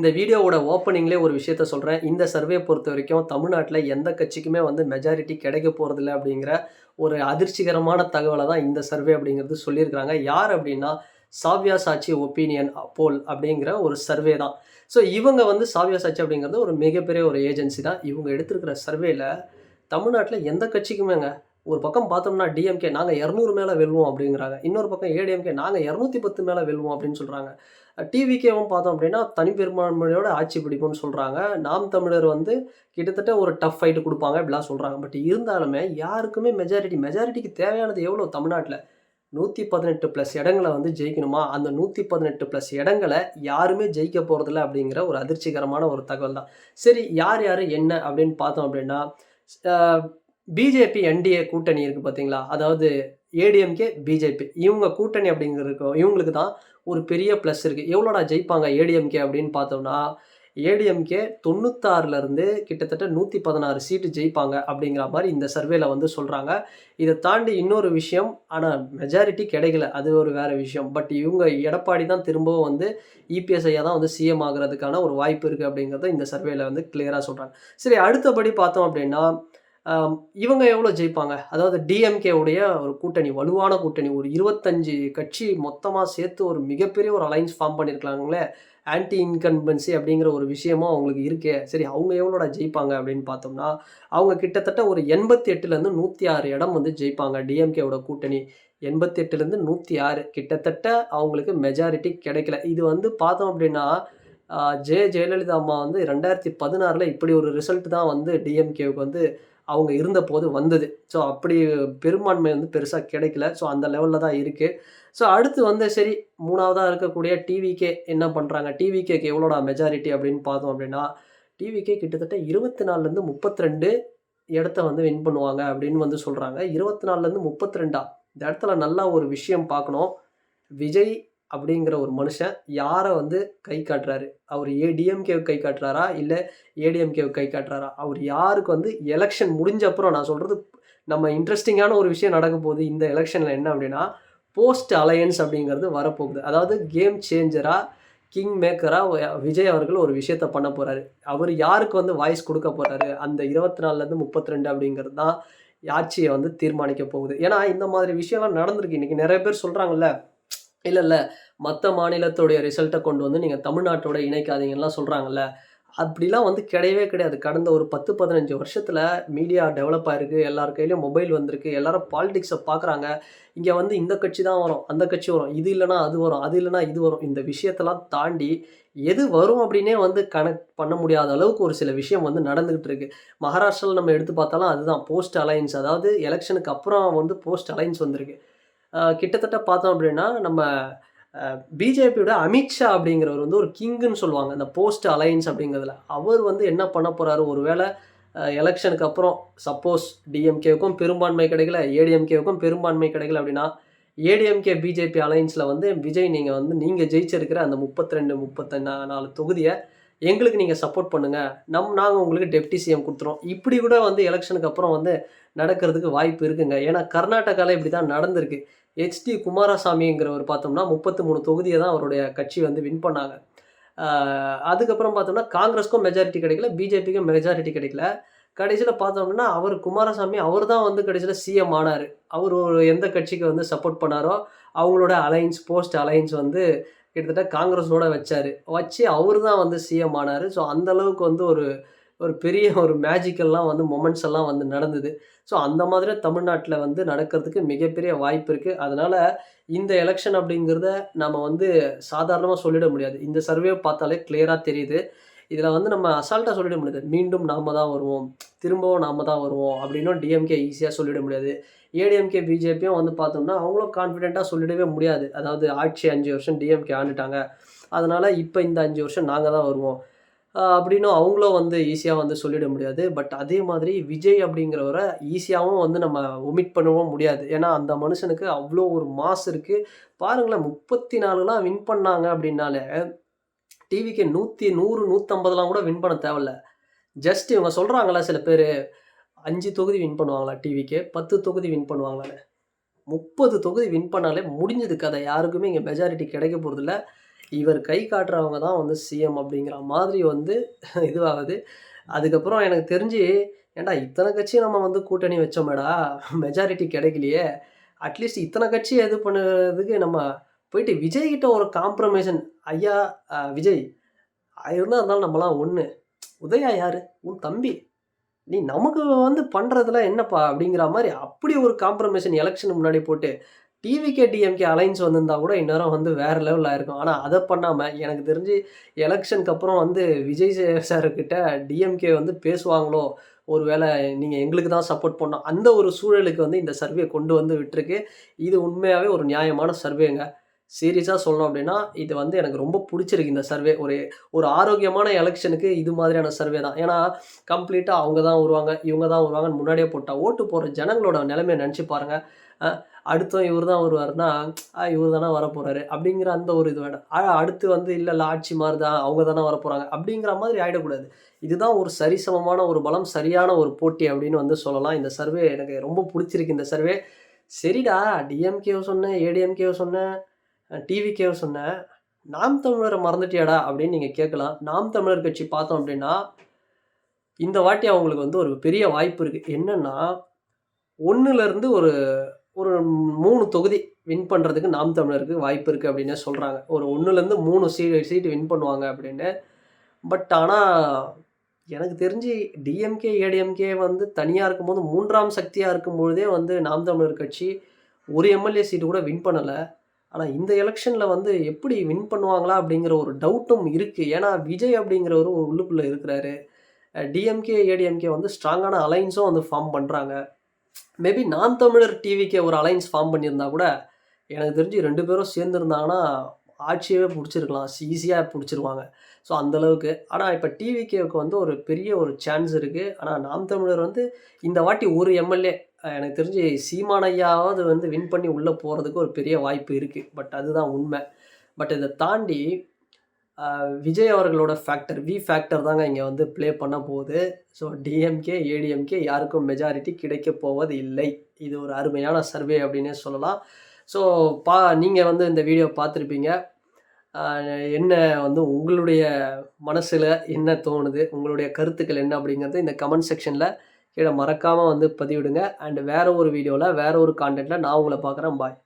இந்த வீடியோவோட ஓப்பனிங்லேயே ஒரு விஷயத்த சொல்கிறேன். இந்த சர்வே பொறுத்த வரைக்கும் தமிழ்நாட்டில் எந்த கட்சிக்குமே வந்து மெஜாரிட்டி கிடைக்க போகிறதில்ல அப்படிங்கிற ஒரு அதிர்ச்சிகரமான தகவலை தான் இந்த சர்வே அப்படிங்கிறது சொல்லியிருக்கிறாங்க. யார் அப்படின்னா சாவ்யா சாட்சி ஒப்பீனியன் போல் அப்படிங்கிற ஒரு சர்வே தான். ஸோ இவங்க வந்து சாவ்யா சாட்சி அப்படிங்கிறது ஒரு மிகப்பெரிய ஒரு ஏஜென்சி தான். இவங்க எடுத்திருக்கிற சர்வேல தமிழ்நாட்டில் எந்த கட்சிக்குமேங்க ஒரு பக்கம் பார்த்தோம்னா டிஎம்கே நாங்கள் 200 மேலே வெல்வோம் அப்படிங்கிறாங்க. இன்னொரு பக்கம் ஏடிஎம்கே நாங்கள் 210 மேலே வெல்வோம் அப்படின்னு சொல்கிறாங்க. டிவிகேவும் பார்த்தோம் அப்படின்னா தனிப்பெரும்பான்மையோட ஆட்சி பிடிக்கும்னு சொல்கிறாங்க. நாம் தமிழர் வந்து கிட்டத்தட்ட ஒரு டஃப் ஃபைட்டு கொடுப்பாங்க இப்படிலாம் சொல்கிறாங்க. பட் இருந்தாலுமே யாருக்குமே மெஜாரிட்டிக்கு தேவையானது எவ்வளோ தமிழ்நாட்டில் 118 ப்ளஸ் இடங்களை வந்து ஜெயிக்கணுமா? அந்த 118 ப்ளஸ் இடங்களை யாருமே ஜெயிக்க போகிறதில்ல அப்படிங்கிற ஒரு அதிர்ச்சிகரமான ஒரு தகவல் தான். சரி யார் யார் என்ன அப்படின்னு பார்த்தோம் அப்படின்னா பிஜேபி என்டிஏ கூட்டணி இருக்குது பார்த்தீங்களா? அதாவது ஏடிஎம்கே, பிஜேபி இவங்க கூட்டணி அப்படிங்கிறதுக்கு இவங்களுக்கு தான் ஒரு பெரிய ப்ளஸ் இருக்குது. எவ்வளோடா ஜெயிப்பாங்க ஏடிஎம்கே அப்படின்னு பார்த்தோம்னா, ஏடிஎம்கே 96லேருந்து கிட்டத்தட்ட 116 சீட்டு ஜெயிப்பாங்க அப்படிங்கிற மாதிரி இந்த சர்வேல வந்து சொல்கிறாங்க. இதை தாண்டி இன்னொரு விஷயம், ஆனால் மெஜாரிட்டி கிடைக்கல, அது ஒரு வேறு விஷயம். பட் இவங்க எடப்பாடி தான் திரும்பவும் வந்து இபிஎஸ் ஐயா தான் வந்து சிஎம் ஆகிறதுக்கான ஒரு வாய்ப்பு இருக்குது அப்படிங்கிறத இந்த சர்வேல வந்து கிளியராக சொல்கிறாங்க. சரி அடுத்தபடி பார்த்தோம் அப்படின்னா இவங்க எவ்வளோ ஜெயிப்பாங்க? அதாவது டிஎம்கே உடைய ஒரு கூட்டணி, வலுவான கூட்டணி. ஒரு 25 கட்சி மொத்தமா சேர்த்து ஒரு மிகப்பெரிய ஒரு அலைன்ஸ் ஃபார்ம் பண்ணியிருக்காங்களே! ஆன்டி இன்கம்பன்சி அப்படிங்கிற ஒரு விஷயமும் அவங்களுக்கு இருக்கே. சரி அவங்க எவ்வளோடா ஜெயிப்பாங்க அப்படின்னு பார்த்தோம்னா, அவங்க கிட்டத்தட்ட ஒரு 88லேருந்து 106 இடம் வந்து ஜெயிப்பாங்க. டிஎம்கேவோட கூட்டணி 88லேருந்து 106 கிட்டத்தட்ட அவங்களுக்கு மெஜாரிட்டி கிடைக்கல. இது வந்து பார்த்தோம் அப்படின்னா, ஜெயலலிதா அம்மா வந்து 2016ல இப்படி ஒரு ரிசல்ட் தான் வந்து டிஎம்கேவுக்கு வந்து அவங்க இருந்தபோது வந்தது. ஸோ அப்படி பெரும்பான்மை வந்து பெருசா கிடைக்கல. ஸோ அந்த லெவல்ல தான் இருக்கு. ஸோ அடுத்து வந்து சரி 3வதா இருக்கக்கூடிய டிவிகே என்ன பண்றாங்க? டிவிகேக்கு எவ்வளோடா மெஜாரிட்டி அப்படின்னு பார்த்தோம் அப்படின்னா, டிவிகே கிட்டத்தட்ட 24லேருந்து 32 இடத்த வந்து வின் பண்ணுவாங்க அப்படின்னு வந்து சொல்றாங்க. 24லேருந்து 32 இந்த இடத்துல நல்லா ஒரு விஷயம் பார்க்கணும். விஜய் அப்படிங்கிற ஒரு மனுஷன் யாரை வந்து கை காட்டுறாரு? அவர் டிஎம்கேவுக்கு கை காட்டுறாரா? இல்ல ஏடிஎம்கேவுக்கு கை காட்டுறாரா? அவர் யாருக்கு வந்து எலெக்ஷன் முடிஞ்ச அப்புறம் நான் சொல்றது நம்ம இன்ட்ரெஸ்டிங்கான ஒரு விஷயம் நடக்க போகுது இந்த எலெக்ஷன்ல என்ன அப்படின்னா, போஸ்ட் அலையன்ஸ் அப்படிங்கிறது வரப்போகுது. அதாவது கேம் சேஞ்சரா, கிங் மேக்கரா விஜய் அவர்கள் ஒரு விஷயத்த பண்ண போறாரு. அவர் யாருக்கு வந்து வாய்ஸ் கொடுக்க போறாரு? அந்த 24லேருந்து 32 அப்படிங்கிறது தான் ஆட்சியை வந்து தீர்மானிக்க போகுது. ஏன்னா இந்த மாதிரி விஷயம்லாம் நடந்திருக்கு. இன்னைக்கு நிறைய பேர் சொல்றாங்கல்ல, இல்ல. மத்த மாநிலத்துடைய ரிசல்ட்ட கொண்டு வந்து நீங்க தமிழ்நாட்டோட இணைக்காதீங்கன்லாம் சொல்றாங்கல்ல. அப்படிலாம் வந்து கிடையவே கிடையாது. கடந்த ஒரு 10, 15 வருஷத்துல மீடியா டெவலப் ஆயிருக்கு. எல்லார் கையிலயும் மொபைல் வந்திருக்கு. எல்லாரும் பாலிடிக்ஸ பார்க்குறாங்க. இங்க வந்து இந்த கட்சி தான் வரும், அந்த கட்சி வரும். இது இல்லன்னா அது வரும், அது இல்லன்னா இது வரும். இந்த விஷயத்தெல்லாம் தாண்டி எது வரும் அப்படின்னே வந்து கணக்கு பண்ண முடியாத அளவுக்கு ஒரு சில விஷயம் வந்து நடந்துகிட்டு இருக்கு. மகாராஷ்டிரால நம்ம எடுத்து பார்த்தாலும் அதுதான் போஸ்ட் அலையன்ஸ். அதாவது எலக்ஷனுக்கு அப்புறம் வந்து போஸ்ட் அலையன்ஸ் வந்திருக்கு. கிட்டத்தட்ட பார்த்தோம் அப்படின்னா, நம்ம பிஜேபியோட அமித்ஷா அப்படிங்கிறவர் வந்து ஒரு கிங்குன்னு சொல்லுவாங்க. இந்த போஸ்ட் அலையன்ஸ் அப்படிங்கிறதுல. அவர் வந்து என்ன பண்ண போறாரு, ஒருவேள எலக்ஷனுக்கு அப்புறம் சப்போஸ் டிஎம்கேவுக்கும் பெரும்பான்மை கிடைக்கல, ஏடிஎம்கேவுக்கும் பெரும்பான்மை கிடைக்கல அப்படின்னா, ஏடிஎம்கே பிஜேபி அலையன்ஸ்ல வந்து விஜய் நீங்க ஜெயிச்சிருக்கிற அந்த 32, 34 தொகுதிய எங்களுக்கு நீங்க சப்போர்ட் பண்ணுங்க. நாங்க உங்களுக்கு டெப்டி சிஎம் குடுத்துறோம். இப்படி கூட வந்து எலக்ஷனுக்கு அப்புறம் வந்து நடக்கிறதுக்கு வாய்ப்பு இருக்குங்க. ஏன்னா கர்நாடகால இப்படி தான் நடந்திருக்கு. ஹெச்டி குமாரசாமிங்கிறவர் பார்த்தோம்னா 33 தொகுதிய தான் அவருடைய கட்சி வந்து வின் பண்ணாங்க. அதுக்கப்புறம் பார்த்தோம்னா காங்கிரஸ்க்கும் மெஜாரிட்டி கிடைக்கல, பிஜேபிக்கும் மெஜாரிட்டி கிடைக்கல. கடைசியில பார்த்தோம்னா குமாரசாமி அவர் தான் வந்து கடைசியில சிஎம் ஆனாரு. அவரு எந்த கட்சிக்கு வந்து சப்போர்ட் பண்ணாரோ அவங்களோட அலையன்ஸ் போஸ்ட் அலையன்ஸ் வந்து கிட்டத்தட்ட காங்கிரஸோட வச்சாரு. வச்சு அவரு தான் வந்து சிஎம் ஆனாரு. ஸோ அந்த அளவுக்கு வந்து ஒரு ஒரு பெரிய ஒரு மேஜிக்கல்லாம் வந்து மொமெண்ட்ஸ் எல்லாம் வந்து நடந்தது. ஸோ அந்த மாதிரி தமிழ்நாட்டுல வந்து நடக்கிறதுக்கு மிகப்பெரிய வாய்ப்பு இருக்கு. அதனால இந்த எலக்ஷன் அப்படிங்கிறத நம்ம வந்து சாதாரணமா சொல்லிட முடியாது. இந்த சர்வே பார்த்தாலே கிளியரா தெரியுது. இதுல வந்து நம்ம அசால்ட்டா சொல்லிட முடியாது. மீண்டும் நாம தான் வருவோம், திரும்பவும் நாம தான் வருவோம் அப்படின்னும் டிஎம்கே ஈஸியா சொல்லிட முடியாது. ஏடிஎம்கே, பிஜேபியும் வந்து பார்த்தோம்னா, அவங்களும் கான்ஃபிடென்ட்டா சொல்லிடவே முடியாது. அதாவது ஆட்சி 5 வருஷம் டிஎம்கே ஆண்டுட்டாங்க. அதனால இப்ப இந்த 5 வருஷம் நாங்க தான் வருவோம். அப்படின்னும் அவங்களும் வந்து ஈஸியா வந்து சொல்லிட முடியாது. பட் அதே மாதிரி விஜய் அப்படிங்கிறவர ஈஸியாவும் வந்து நம்ம ஒமிட் பண்ணவும் முடியாது. ஏன்னா அந்த மனுஷனுக்கு அவ்ளோ ஒரு மாஸ் இருக்கு. பாருங்களேன் 34லாம் வின் பண்ணாங்க அப்படின்னாலே, டிவிக்கு 100, 150லாம் கூட வின் பண்ண தேவையில்ல. ஜஸ்ட் இவங்க சொல்றாங்கல்ல சில பேரு 5 தொகுதி வின் பண்ணுவாங்களா டிவிக்கு, 10 தொகுதி வின் பண்ணுவாங்களான்னு. 30 தொகுதி வின் பண்ணாலே முடிஞ்சது கதை. யாருக்குமே இங்க மெஜாரிட்டி கிடைக்க போறதில்ல. இவர் கை காட்டுறவங்க தான் வந்து சிஎம் அப்படிங்கிற மாதிரி வந்து இதுவாகுது. அதுக்கப்புறம் எனக்கு தெரிஞ்சு, ஏன்டா இத்தன கட்சி நம்ம வந்து கூட்டணி வச்சோமேடா, மெஜாரிட்டி கிடைக்கலையே. அட்லீஸ்ட் இத்தன கட்சி இது பண்ணுறதுக்கு நம்ம போயிட்டு விஜய் கிட்ட ஒரு காம்ப்ரமைசன் ஐயா விஜய் இருந்தாலும் நம்மலாம் ஒண்ணு. உதயா யாரு? உன் தம்பி. நீ நமக்கு வந்து பண்றதுல என்னப்பா? அப்படிங்கிற மாரி அப்படி ஒரு காம்ப்ரமைசன் எலக்ஷனுக்கு முன்னாடி போட்டு, டிவிகே, டிஎம்கே அலையன்ஸ் வந்திருந்தா கூட இந்நேரம் வந்து வேற லெவல்ல ஆயிருக்கும். ஆனா அத பண்ணாம, எனக்கு தெரிஞ்சு எலக்ஷனுக்கு அப்புறம் வந்து விஜய் சார் கிட்ட டிஎம்கே வந்து பேசுவாங்களோ, ஒருவேள நீங்க எங்களுக்கு தான் சப்போர்ட் பண்ணணும். அந்த ஒரு சூழலுக்கு வந்து இந்த சர்வே கொண்டு வந்து விட்டுருக்கு. இது உண்மையாவே ஒரு நியாயமான சர்வேங்க. சீரியஸா சொல்லணும் அப்டின்னா, இது வந்து எனக்கு ரொம்ப புடிச்சிருக்கு இந்த சர்வே. ஒரு ஒரு ஆரோக்கியமான எலக்ஷனுக்கு இது மாதிரியான சர்வே தான். ஏன்னா, கம்ப்ளீட்டா அவங்க தான் வருவாங்க, இவங்க தான் வருவாங்கன்னு முன்னாடியே போட்டா, ஓட்டு போடுற ஜனங்களோட நெலைமைய நெனச்சு பாருங்க. அ அடுத்தவன் இவரு தான் வருவாருன்னா, இவரு தானே வரப்போறாரு அப்டிங்கிற அந்த ஒரு இது வேணும். அடுத்து வந்து இல்ல ஆட்சி மாறுதா, அவங்க தானே வரப்போறாங்க அப்டிங்கிற மாதிரி ஆயிடக்கூடாது. இதுதான் ஒரு சரிசமமான ஒரு பலம், சரியான ஒரு போட்டி அப்டின்னு வந்து சொல்லலாம். இந்த சர்வே எனக்கு ரொம்ப புடிச்சிருக்கு இந்த சர்வே. சரிடா டிஎம்கேவ சொன்ன, ஏடிஎம்கேவ சொன்ன டிவிக்கேவ சொன்னேன். நாம் தமிழர மறந்துட்டியாடா? அப்படின்னு நீங்க கேட்கலாம். நாம் தமிழர் கட்சி பார்த்தோம் அப்படின்னா, இந்த வாட்டி அவங்களுக்கு வந்து ஒரு பெரிய வாய்ப்பு இருக்கு. என்னன்னா, 1லிருந்து ஒரு ஒரு 3 தொகுதி வின் பண்றதுக்கு நாம் தமிழருக்கு வாய்ப்பு இருக்கு அப்படின்னே சொல்றாங்க. ஒரு 1லிருந்து 3 சீட் வின் பண்ணுவாங்க அப்படின்னு. பட் ஆனா, எனக்கு தெரிஞ்சு டிஎம்கே, ஏடிஎம்கே வந்து தனியா இருக்கும்போது 3ஆம் சக்தியா இருக்கும்பொழுதே வந்து நாம் தமிழர் கட்சி ஒரு எம்எல்ஏ சீட்டு கூட வின் பண்ணல. ஆனா, இந்த எலக்ஷன்ல வந்து எப்படி வின் பண்ணுவாங்களா? அப்படிங்கிற ஒரு டவுட்டும் இருக்கு. ஏன்னா, விஜய் அப்படிங்கிறவரு உள்ளுக்குள்ள இருக்கிறாரு. டிஎம்கே, ஏடிஎம்கே வந்து ஸ்ட்ராங்கான அலைன்ஸும் வந்து ஃபார்ம் பண்றாங்க. மேபி நாம் தமிழர் டிவிக்கே ஒரு அலைன்ஸ் ஃபார்ம் பண்ணியிருந்தா கூட, எனக்கு தெரிஞ்சு 2 பேரும் சேர்ந்திருந்தாங்கன்னா, ஆட்சியவே புடிச்சிருக்கலாம். ஈஸியா புடிச்சிருவாங்க. ஸோ, அந்த அளவுக்கு. ஆனா, இப்ப டிவிகேவுக்கு வந்து ஒரு பெரிய ஒரு சான்ஸ் இருக்கு. ஆனா, நாம் தமிழர் வந்து இந்த வாட்டி ஒரு எம்எல்ஏ எனக்கு தெரிஞ்சு சீமான் ஐயாவாவது வந்து வின் பண்ணி உள்ள போறதுக்கு ஒரு பெரிய வாய்ப்பு இருக்கு. பட் அதுதான் உண்மை. பட் இத தாண்டி விஜய் அவர்களோட ஃபேக்டர், ஃபேக்டர் தாங்க இங்க வந்து ப்ளே பண்ண போகுது. ஸோ டிஎம்கே, ஏடிஎம்கே யாருக்கும் மெஜாரிட்டி கிடைக்கப் போவது இல்லை. இது ஒரு அருமையான சர்வே அப்படின்னே சொல்லலாம். ஸோ நீங்க வந்து இந்த வீடியோ பார்த்துருப்பீங்க. அ என்ன வந்து உங்களுடைய மனசுல என்ன தோணுது? உங்களுடைய கருத்துக்கள் என்ன அப்படிங்கிறத இந்த கமெண்ட் செக்ஷன்ல கீழ மறக்காம வந்து பதிவிடுங்க. அண்ட் வேற ஒரு வீடியோல, வேற ஒரு கான்டென்ட்ல நான் உங்கள பார்க்குறேன். பாய்.